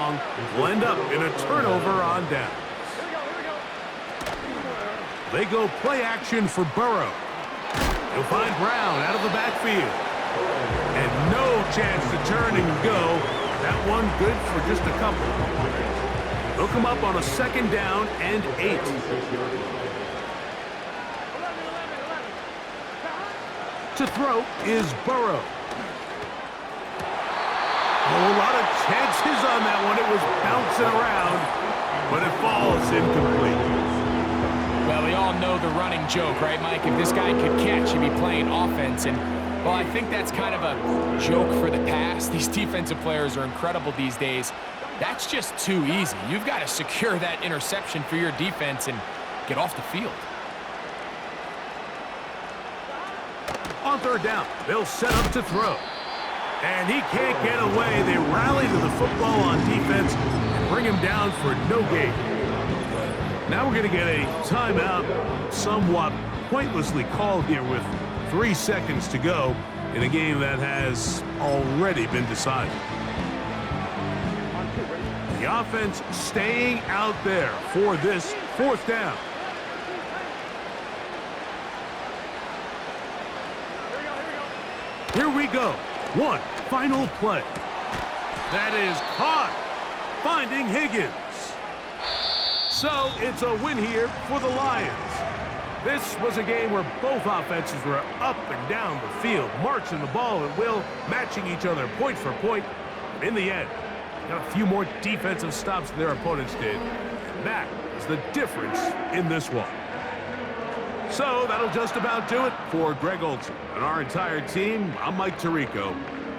long will end up in a turnover on down. They go play action for Burrow. He'll find Brown out of the backfield. And no chance to turn and go. That one good for just a couple. They'll come up on a 2nd down and 8. To throw is Burrow. Oh, a lot of chances on that one. It was bouncing around, but it falls incomplete. Well, we all know the running joke, right, Mike? If this guy could catch, he'd be playing offense. And, well, I think that's kind of a joke for the past. These defensive players are incredible these days. That's just too easy. You've got to secure that interception for your defense and get off the field. On 3rd down, they'll set up to throw. And he can't get away. They rally to the football on defense and bring him down for no gain. Now we're going to get a timeout, somewhat pointlessly called here with 3 seconds to go in a game that has already been decided. The offense staying out there for this 4th down. Here we go. One final play. That is caught, finding Higgins. So it's a win here for the Lions. This was a game where both offenses were up and down the field, marching the ball at will, matching each other point for point. And in the end, got a few more defensive stops than their opponents did. That is the difference in this one. So that'll just about do it for Greg Olson and our entire team. I'm Mike Tirico.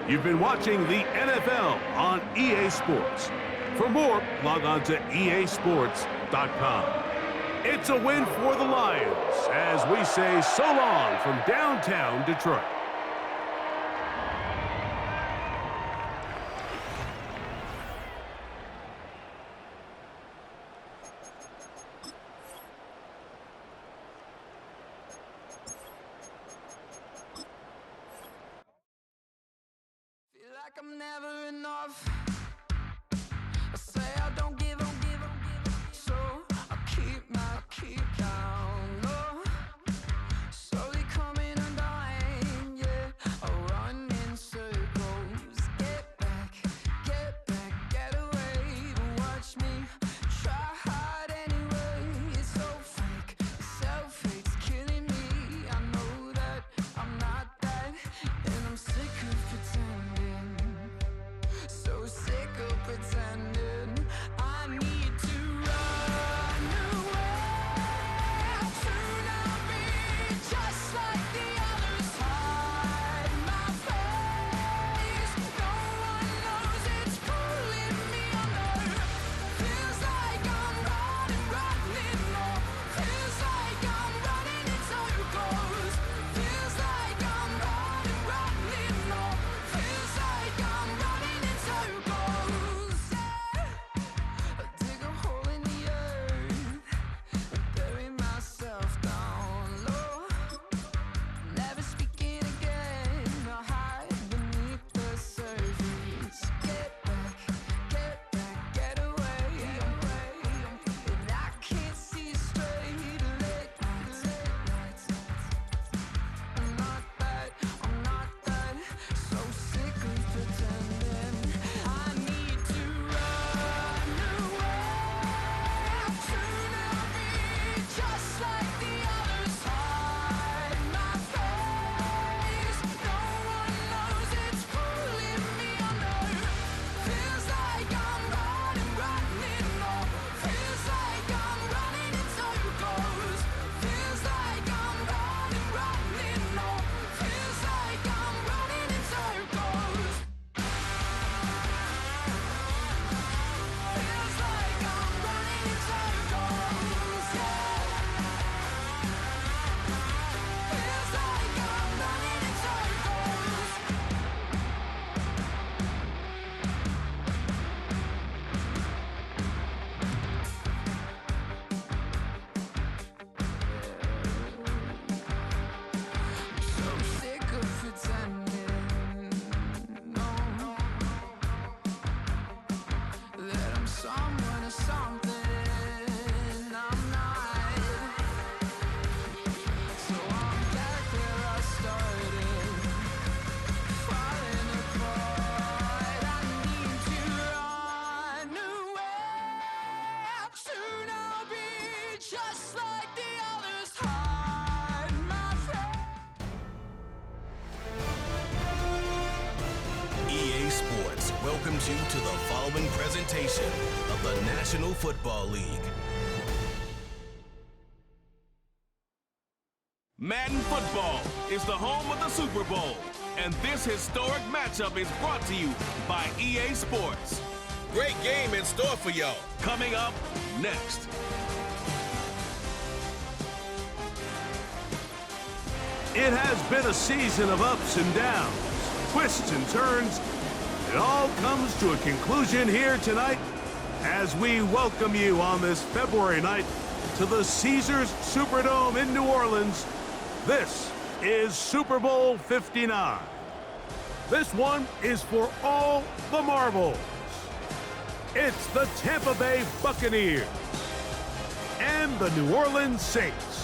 You've been watching the NFL on EA Sports. For more, log on to easports.com. It's a win for the Lions as we say so long from downtown Detroit. Feel like I'm never enough. I say I don't give up, so I keep down low. Slowly coming undone, yeah. I run in circles. Get back, get away. But watch me try hard anyway. It's so fake, self-hate's killing me. I know that I'm not that, and I'm sick of pretending. So something I'm not. So I'm back where I started, falling apart. I need to run away. Soon I'll be just like the others. Hide my EA Sports welcomes you to the following presentation of the National Football League. Madden Football is the home of the Super Bowl, and this historic matchup is brought to you by EA Sports. Great game in store for y'all. Coming up next. It has been a season of ups and downs, twists and turns. It all comes to a conclusion here tonight as we welcome you on this February night to the Caesars Superdome in New Orleans. This is Super Bowl 59. This one is for all the marbles. It's the Tampa Bay Buccaneers and the New Orleans Saints.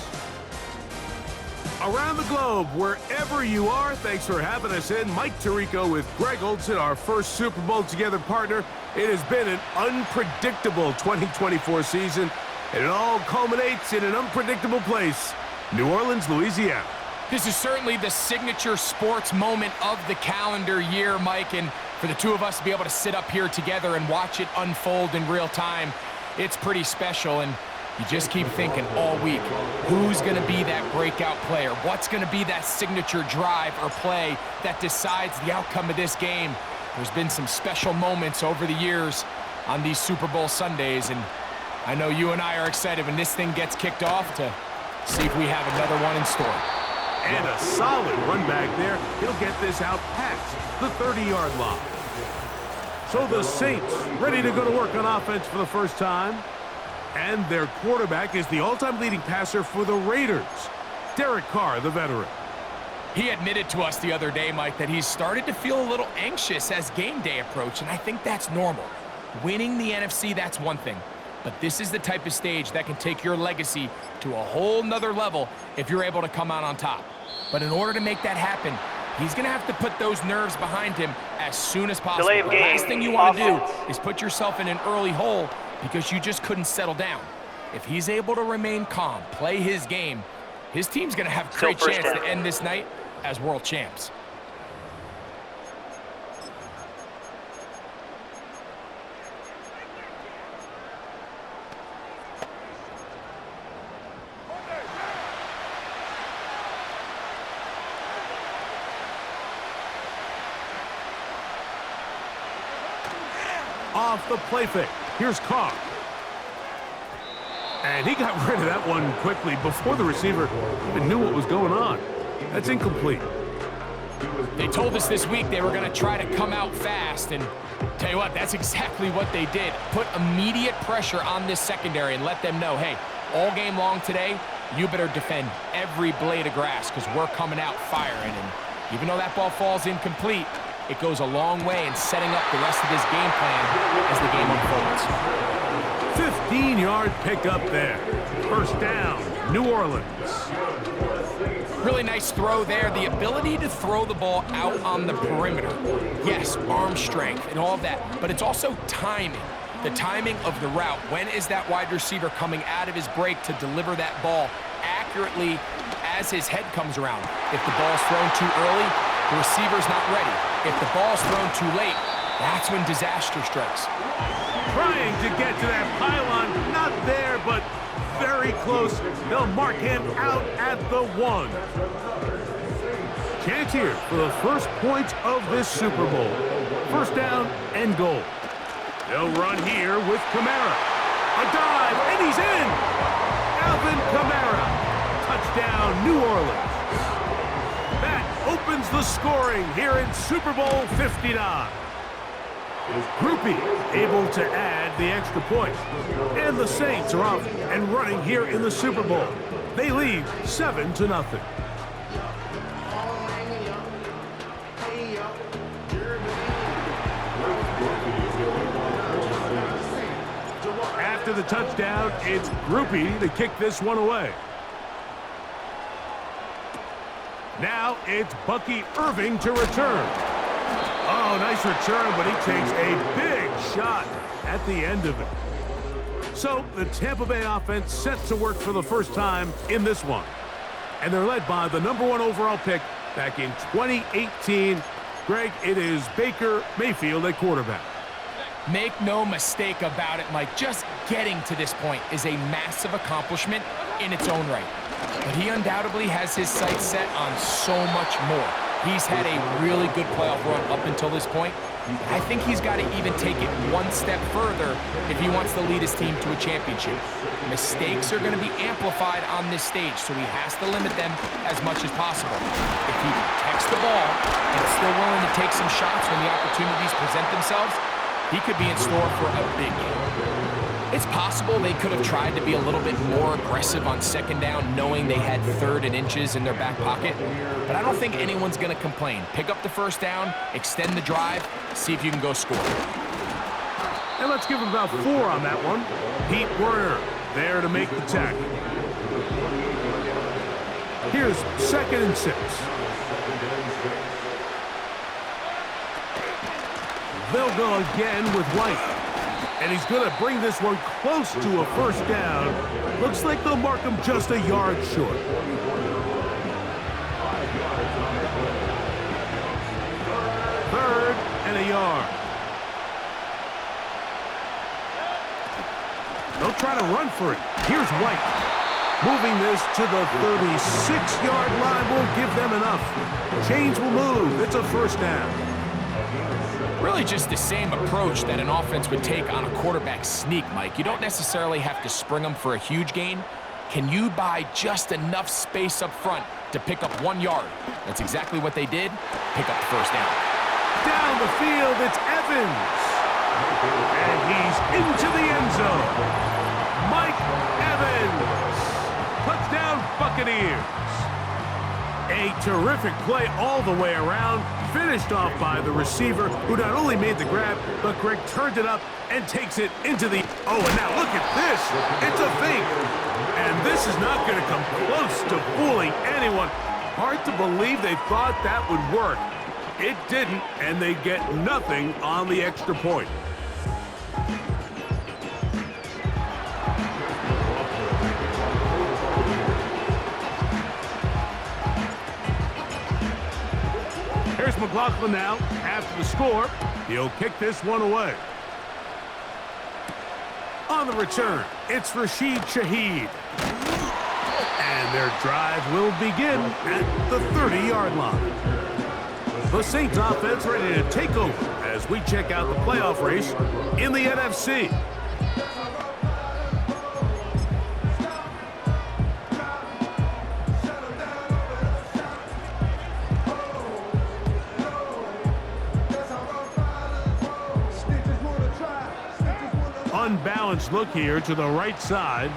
Around the globe, wherever you are, thanks for having us in. Mike Tirico with Greg Olson, our first Super Bowl together partner. It has been an unpredictable 2024 season, and it all culminates in an unpredictable place, New Orleans, Louisiana. This is certainly the signature sports moment of the calendar year, Mike, and for the two of us to be able to sit up here together and watch it unfold in real time, it's pretty special. And you just keep thinking all week, who's going to be that breakout player? What's going to be that signature drive or play that decides the outcome of this game? There's been some special moments over the years on these Super Bowl Sundays, and I know you and I are excited when this thing gets kicked off to see if we have another one in store. And a solid run back there. He'll get this out past the 30-yard line. So the Saints ready to go to work on offense for the first time. And their quarterback is the all-time leading passer for the Raiders, Derek Carr, the veteran. He admitted to us the other day, Mike, that he's started to feel a little anxious as game day approached, and I think that's normal. Winning the NFC, that's one thing. But this is the type of stage that can take your legacy to a whole nother level if you're able to come out on top. But in order to make that happen, he's going to have to put those nerves behind him as soon as possible. The last thing you want to do is put yourself in an early hole because you just couldn't settle down. If he's able to remain calm, play his game, his team's going to have a great chance to end this night as world champs. Off the play fake. Here's Carr. And he got rid of that one quickly before the receiver even knew what was going on. That's incomplete. They told us this week they were going to try to come out fast, and tell you what, that's exactly what they did. Put immediate pressure on this secondary and let them know, hey, all game long today, you better defend every blade of grass because we're coming out firing. And even though that ball falls incomplete, it goes a long way in setting up the rest of this game plan as the game unfolds. 15-yard pickup there. First down, New Orleans. Really nice throw there. The ability to throw the ball out on the perimeter. Yes, arm strength and all of that, but it's also timing. The timing of the route. When is that wide receiver coming out of his break to deliver that ball accurately as his head comes around? If the ball's thrown too early, the receiver's not ready. If the ball's thrown too late, that's when disaster strikes. Trying to get to that pylon, not there, but very close. They'll mark him out at the 1. Chance here for the first points of this Super Bowl. First down and goal. They'll run here with Kamara. A dive, and he's in! Alvin Kamara. Touchdown, New Orleans. That opens the scoring here in Super Bowl 59. Groupie able to add the extra point. And the Saints are off and running here in the Super Bowl. They lead 7-0. After the touchdown, it's Groupie to kick this one away. Now it's Bucky Irving to return. Oh, nice return, but he takes a big shot at the end of it. So the Tampa Bay offense set to work for the first time in this one. And they're led by the #1 overall pick back in 2018. Greg, it is Baker Mayfield at quarterback. Make no mistake about it, Mike. Just getting to this point is a massive accomplishment in its own right. But he undoubtedly has his sights set on so much more. He's had a really good playoff run up until this point. I think he's got to even take it one step further if he wants to lead his team to a championship. Mistakes are going to be amplified on this stage, so he has to limit them as much as possible. If he protects the ball and is still willing to take some shots when the opportunities present themselves, he could be in store for a big game. It's possible they could have tried to be a little bit more aggressive on second down, knowing they had 3rd and inches in their back pocket. But I don't think anyone's going to complain. Pick up the first down, extend the drive, see if you can go score. And let's give him about 4 on that one. Pete Werner there to make the tackle. Here's 2nd and 6. They'll go again with White. And he's going to bring this one close to a first down. Looks like they'll mark him just a yard short. 3rd and a yard. They'll try to run for it. Here's White. Moving this to the 36-yard line will give them enough. Chains will move. It's a first down. Really just the same approach that an offense would take on a quarterback sneak, Mike. You don't necessarily have to spring them for a huge gain. Can you buy just enough space up front to pick up 1 yard? That's exactly what they did. Pick up the first down. Down the field, it's Evans. And he's into the end zone. Mike Evans. Touchdown, Buccaneers. A terrific play all the way around, finished off by the receiver, who not only made the grab, but Greg turned it up and takes it into the... Oh, and now look at this. It's a fake. And this is not going to come close to fooling anyone. Hard to believe they thought that would work. It didn't, and they get nothing on the extra point. Here's McLaughlin now. After the score, he'll kick this one away. On the return, it's Rashid Shaheed. And their drive will begin at the 30-yard line. The Saints offense ready to take over as we check out the playoff race in the NFC. Unbalanced look here to the right side.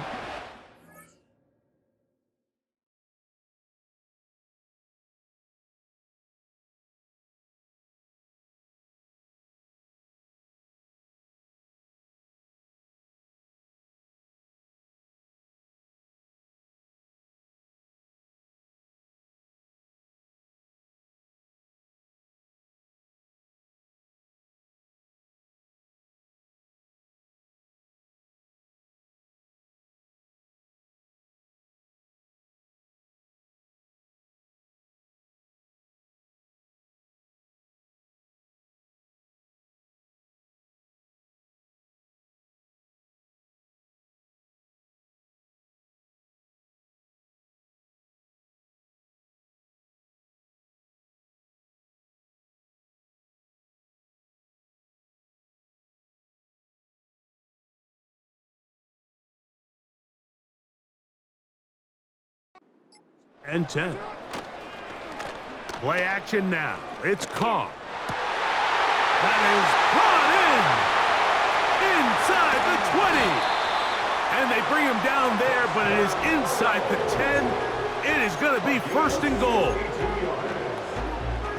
And 10. Play action now. It's caught. That is brought in. Inside the 20. And they bring him down there, but it is inside the 10. It is going to be 1st and goal.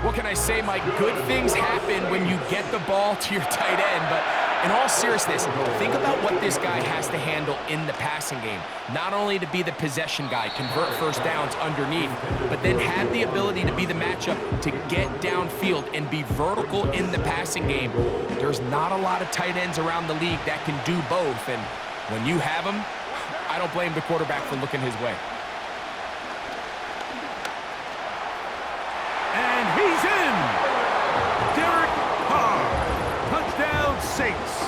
What can I say, Mike? Good things happen when you get the ball to your tight end, but In all seriousness, think about what this guy has to handle in the passing game. Not only to be the possession guy, convert first downs underneath, but then have the ability to be the matchup to get downfield and be vertical in the passing game. There's not a lot of tight ends around the league that can do both, and when you have them, I don't blame the quarterback for looking his way. And he's in! Derek Carr, touchdown Saints.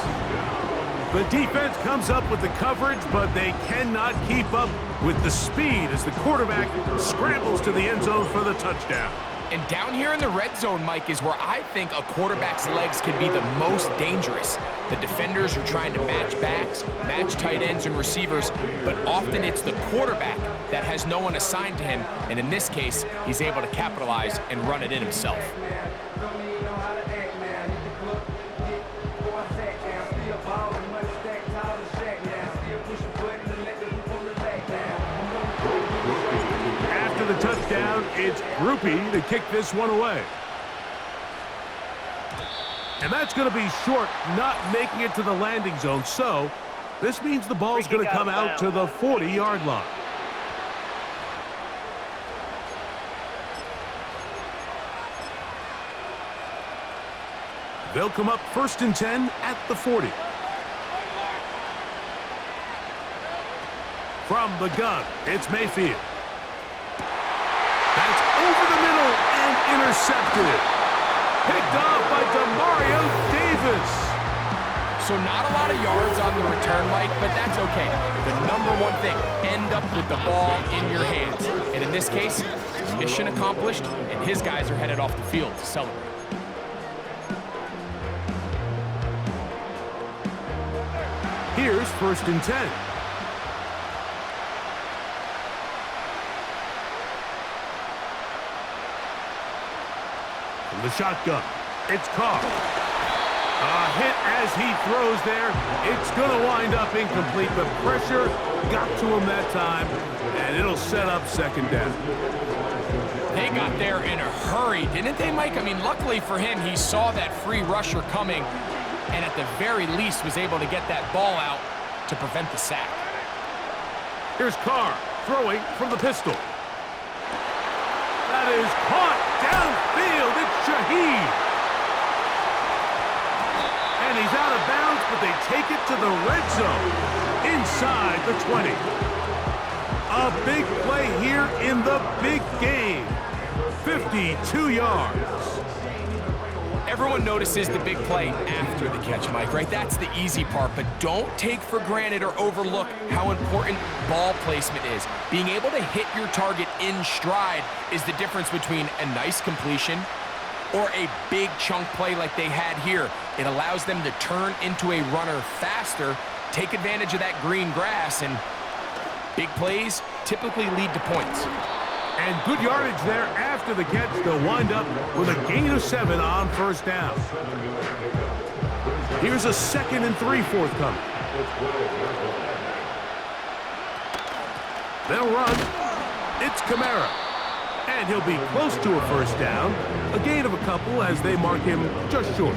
The defense comes up with the coverage, but they cannot keep up with the speed as the quarterback scrambles to the end zone for the touchdown. And down here in the red zone, Mike, is where I think a quarterback's legs can be the most dangerous. The defenders are trying to match backs, match tight ends and receivers, but often it's the quarterback that has no one assigned to him, and in this case, he's able to capitalize and run it in himself. After the touchdown, it's Groupie to kick this one away. And that's going to be short, not making it to the landing zone. So this means the ball's going to come out to the 40-yard line. They'll come up 1st and 10 at the 40. From the gun, it's Mayfield. That's over the middle and intercepted. Picked off by Demario Davis. So not a lot of yards on the return, Mike, but that's okay. The number one thing, end up with the ball in your hands. And in this case, mission accomplished, and his guys are headed off the field to celebrate. Here's 1st and 10. From the shotgun, it's Carr. A hit as he throws there. It's going to wind up incomplete, but pressure got to him that time, and it'll set up 2nd down. They got there in a hurry, didn't they, Mike? I mean, luckily for him, he saw that free rusher coming, and at the very least was able to get that ball out to prevent the sack. Here's Carr throwing from the pistol. That is caught downfield. It's Shaheed. And he's out of bounds, but they take it to the red zone inside the 20. A big play here in the big game. 52 yards. Everyone notices the big play after the catch, Mike, right? That's the easy part, but don't take for granted or overlook how important ball placement is. Being able to hit your target in stride is the difference between a nice completion or a big chunk play like they had here. It allows them to turn into a runner faster, take advantage of that green grass, and big plays typically lead to points. And good yardage there after the catch. They'll wind up with a gain of 7 on 1st down. Here's a 2nd and 3 forthcoming. They'll run. It's Kamara. And he'll be close to a 1st down. A gain of a couple as they mark him just short.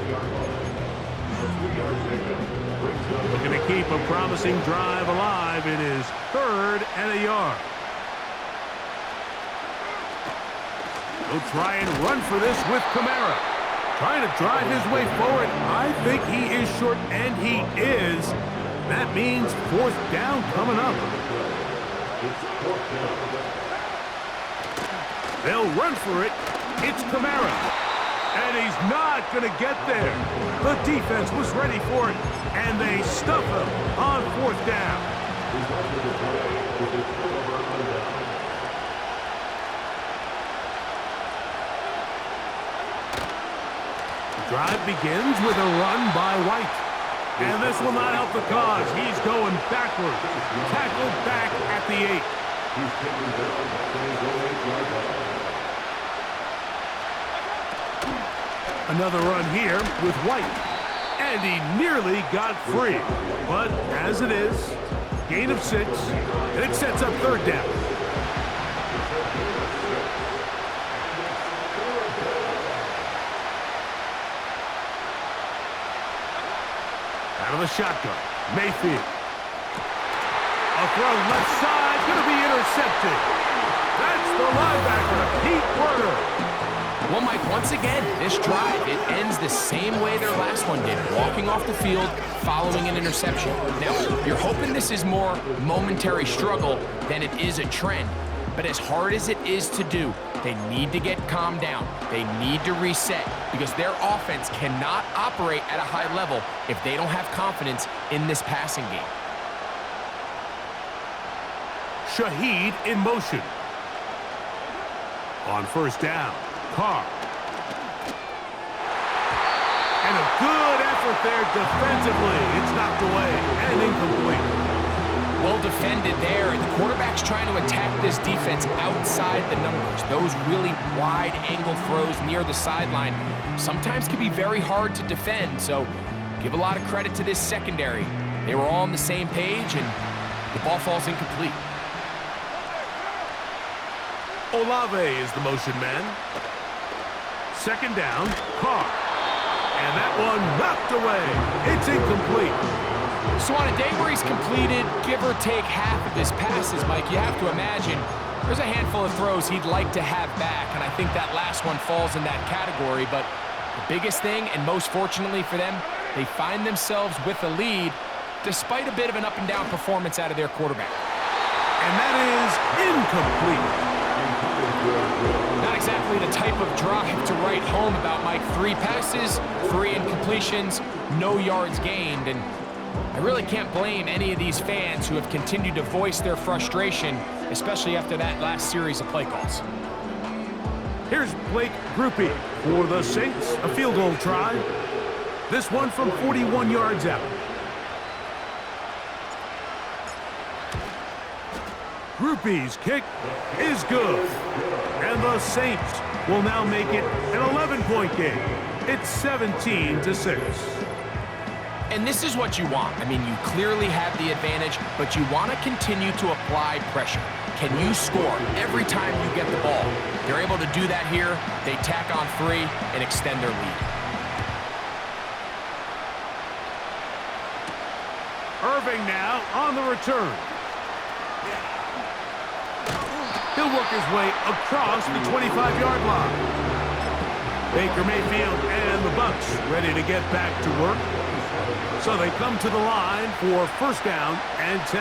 Looking to keep a promising drive alive. It is 3rd and a yard. He'll try and run for this with Kamara. Trying to drive his way forward. I think he is short, and he is. That means 4th down coming up. They'll run for it. It's Kamara. And he's not going to get there. The defense was ready for it, and they stuff him on 4th down. Drive begins with a run by White. And this will not help the cause. He's going backwards. Tackled back at the 8. Another run here with White. And he nearly got free. But as it is, gain of 6. And it sets up 3rd down. of the shotgun. Mayfield. A throw left side, going to be intercepted. That's the linebacker, Pete Werner. Well, Mike, once again, this drive, it ends the same way their last one did, walking off the field following an interception. Now, you're hoping this is more momentary struggle than it is a trend, but as hard as it is to do, they need to get calmed down. They need to reset because their offense cannot operate at a high level if they don't have confidence in this passing game. Shaheed in motion. On first down, Carr. And a good effort there defensively. It's knocked away and incomplete. Well defended there, and the quarterback's trying to attack this defense outside the numbers. Those really wide angle throws near the sideline sometimes can be very hard to defend, so give a lot of credit to this secondary. They were all on the same page, and the ball falls incomplete. Olave is the motion man. Second down, Carr. And that one knocked away. It's incomplete. So on a day where he's completed, give or take half of his passes, Mike, you have to imagine there's a handful of throws he'd like to have back, and I think that last one falls in that category. But the biggest thing, and most fortunately for them, they find themselves with a lead despite a bit of an up-and-down performance out of their quarterback. And that is incomplete. Not exactly the type of drive to write home about, Mike. 3 passes, 3 incompletions, no yards gained, and I really can't blame any of these fans who have continued to voice their frustration, especially after that last series of play calls. Here's Blake Grupe for the Saints, a field goal try. This one from 41 yards out. Grupe's kick is good. And the Saints will now make it an 11-point game. It's 17-6. And this is what you want. I mean, you clearly have the advantage, but you want to continue to apply pressure. Can you score every time you get the ball? They're able to do that here. They tack on 3 and extend their lead. Irving now on the return. He'll work his way across the 25-yard line. Baker Mayfield and the Bucs ready to get back to work. So they come to the line for first down and 10.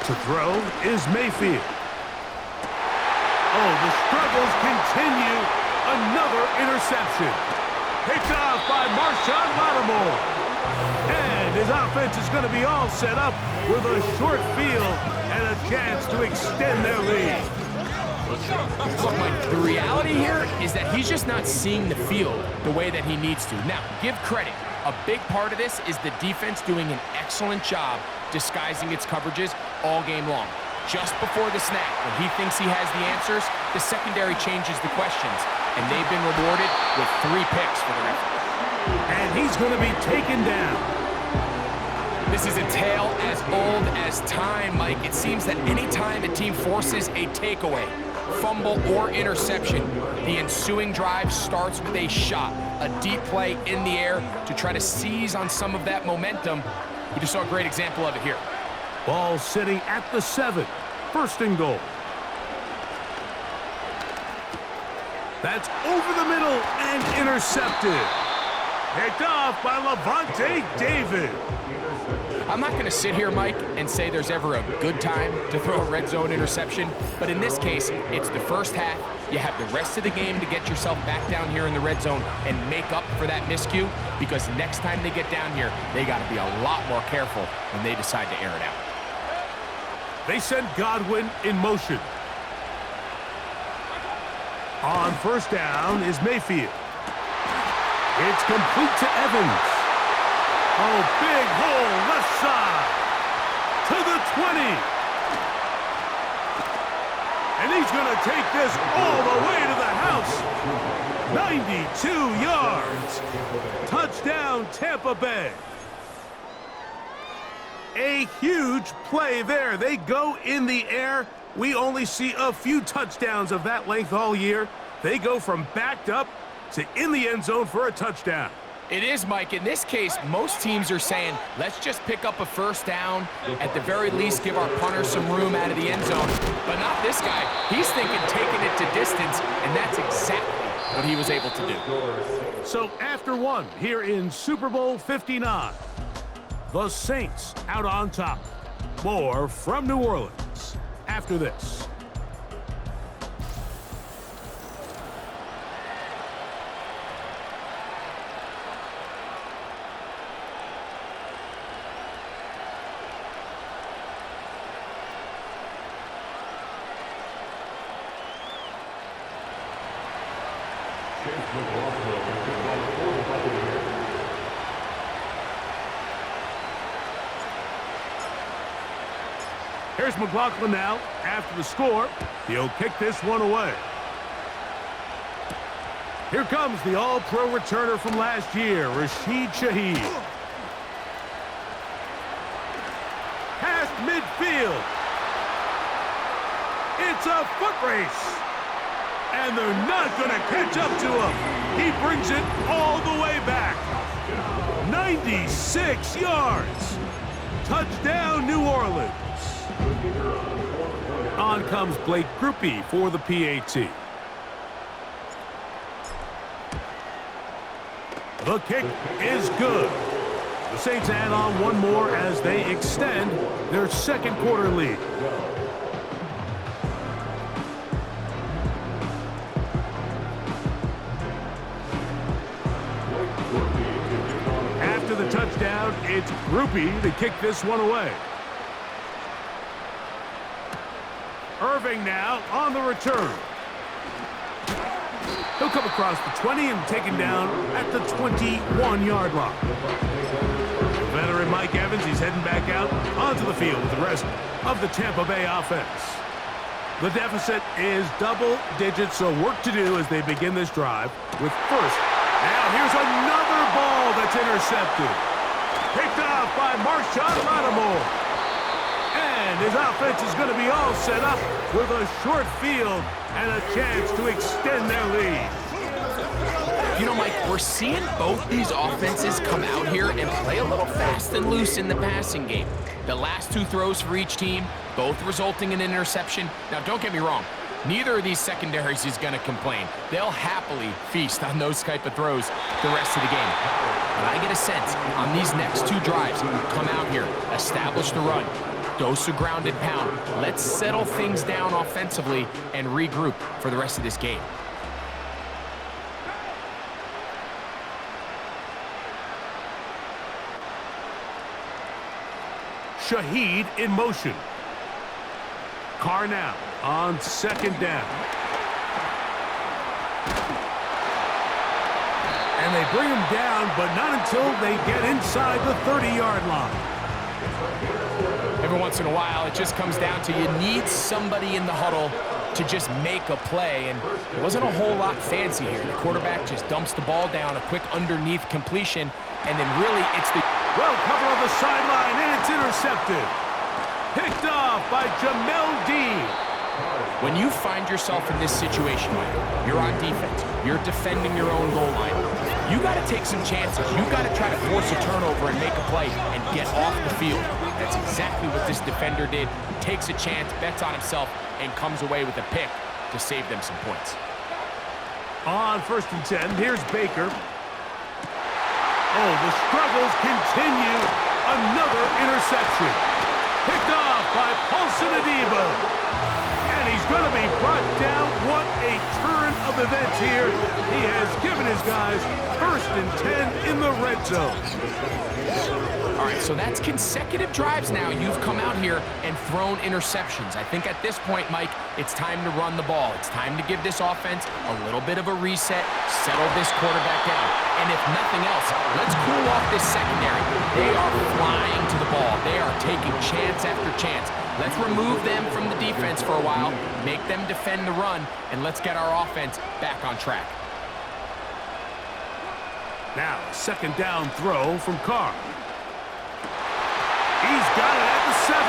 To throw is Mayfield. Oh, the struggles continue. Another interception. Picked off by Marshawn Lattimore. And his offense is going to be all set up with a short field and a chance to extend their lead. Look, Mike, the reality here is that he's just not seeing the field the way that he needs to. Now, give credit. A big part of this is the defense doing an excellent job disguising its coverages all game long. Just before the snap, when he thinks he has the answers, the secondary changes the questions, and they've been rewarded with 3 picks for their effort. And he's going to be taken down. This is a tale as old as time, Mike. It seems that any time a team forces a takeaway, fumble, or interception, the ensuing drive starts with a shot, a deep play in the air to try to seize on some of that momentum. We just saw a great example of it here. Ball sitting at the 7. First and goal. That's over the middle and intercepted. Picked off by Levante David. I'm not going to sit here, Mike, and say there's ever a good time to throw a red zone interception, but in this case, it's the first half. You have the rest of the game to get yourself back down here in the red zone and make up for that miscue, because next time they get down here, they got to be a lot more careful when they decide to air it out. They send Godwin in motion. On first down is Mayfield. It's complete to Evans. Oh, big hole left side to the 20. And he's going to take this all the way to the house. 92 yards. Touchdown, Tampa Bay. A huge play there. They go in the air. We only see a few touchdowns of that length all year. They go from backed up to in the end zone for a touchdown. It is, Mike. In this case, most teams are saying, let's just pick up a first down. At the very least, give our punter some room out of the end zone. But not this guy. He's thinking taking it to distance, and that's exactly what he was able to do. So after one, here in Super Bowl 59, the Saints out on top. More from New Orleans after this. Here's McLaughlin now. After the score, he'll kick this one away. Here comes the all-pro returner from last year, Rashid Shaheed. Past midfield. It's a foot race. And they're not going to catch up to him. He brings it all the way back. 96 yards. Touchdown, New Orleans. On comes Blake Grupe for the PAT. The kick is good. The Saints add on one more as they extend their second quarter lead. After the touchdown, it's Grupe to kick this one away. Irving now on the return. He'll come across the 20 and taken down at the 21-yard line. Veteran Mike Evans, he's heading back out onto the field with the rest of the Tampa Bay offense. The deficit is double digits, so work to do as they begin this drive with first. Now here's another ball that's intercepted. Picked off by Marshawn Lattimore. And his offense is going to be all set up with a short field and a chance to extend their lead. You know, Mike, we're seeing both these offenses come out here and play a little fast and loose in the passing game. The last two throws for each team, both resulting in an interception. Now, don't get me wrong. Neither of these secondaries is going to complain. They'll happily feast on those type of throws the rest of the game. But I get a sense on these next two drives, come out here, establish the run, dose of ground and pound. Let's settle things down offensively and regroup for the rest of this game. Shaheed in motion. Carr now on second down. And they bring him down, but not until they get inside the 30-yard line. Every once in a while, it just comes down to you need somebody in the huddle to just make a play, and it wasn't a whole lot fancy here. The quarterback just dumps the ball down, a quick underneath completion, and then really it's the... Well covered on the sideline, and it's intercepted. Picked off by Jamel Dean. When you find yourself in this situation, Mike, you're on defense, you're defending your own goal line, you got to take some chances. You got to try to force a turnover and make a play and get off the field. That's exactly what this defender did. Takes a chance, bets on himself, and comes away with a pick to save them some points. On 1st and 10, here's Baker. Oh, the struggles continue. Another interception. Picked off by Paulson Adebo. And he's going to be brought down. What a turn of events here. He has given his guys 1st and 10 in the red zone. All right, so that's consecutive drives now. You've come out here and thrown interceptions. I think at this point, Mike, it's time to run the ball. It's time to give this offense a little bit of a reset, settle this quarterback down. And if nothing else, let's cool off this secondary. They are flying to the ball. They are taking chance after chance. Let's remove them from the defense for a while, make them defend the run, and let's get our offense back on track. Now, second down throw from Carr. He's got it at the 7.